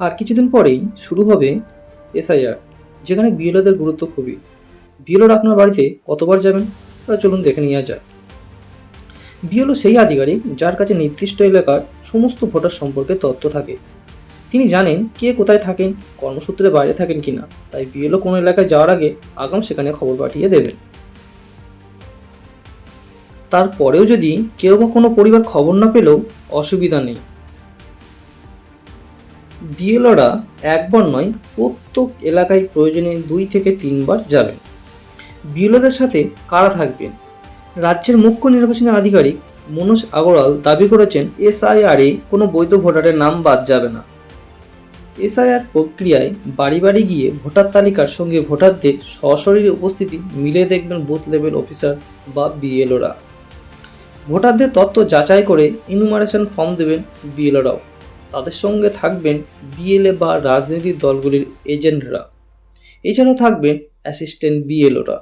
আর কিছুদিন পরেই শুরু হবে এসআইআর, যেখানে বিএলওদের গুরুত্ব খুবই। বিএলওরা আপনার বাড়িতে কতবার যাবেন তা চলুন দেখে নেওয়া যায়। বিএলও সেই আধিকারিক যার কাছে নির্দিষ্ট এলাকার সমস্ত ভোটার সম্পর্কে তথ্য থাকে। তিনি জানেন কে কোথায় থাকেন, কর্মসূত্রে বাইরে থাকেন কিনা। তাই বিএলও কোনো এলাকায় যাওয়ার আগে আগাম সেখানে খবর পাঠিয়ে দেবেন। তারপরেও যদি কেউ বা কোনো পরিবার খবর না পেলেও অসুবিধা নেই, বিএলওরা একবার নয় প্রত্যেক এলাকায় প্রয়োজনে 2 থেকে 3 বার যাবেন। বিএলওদের সাথে কারা থাকবেন? রাজ্যের মুখ্য নির্বাচনী আধিকারিক মনোজ আগরওয়াল দাবি করেছেন এসআইআরে কোনো বৈধ ভোটারের নাম বাদ যাবে না। এসআইআর প্রক্রিয়ায় বাড়ি বাড়ি গিয়ে ভোটার তালিকার সঙ্গে ভোটারদের সশরীরে উপস্থিতি মিলিয়ে দেখবেন বুথ লেভেল অফিসার বা বিএলওরা। ভোটারদের তথ্য যাচাই করে ইনুমারেশন ফর্ম দেবেন বিএলওরাও। তাদের সঙ্গে থাকবেন বিএলএ বা রাজনৈতিক দলগুলির এজেন্টরা। এছাড়াও থাকবেন অ্যাসিস্ট্যান্ট বিএলওরা।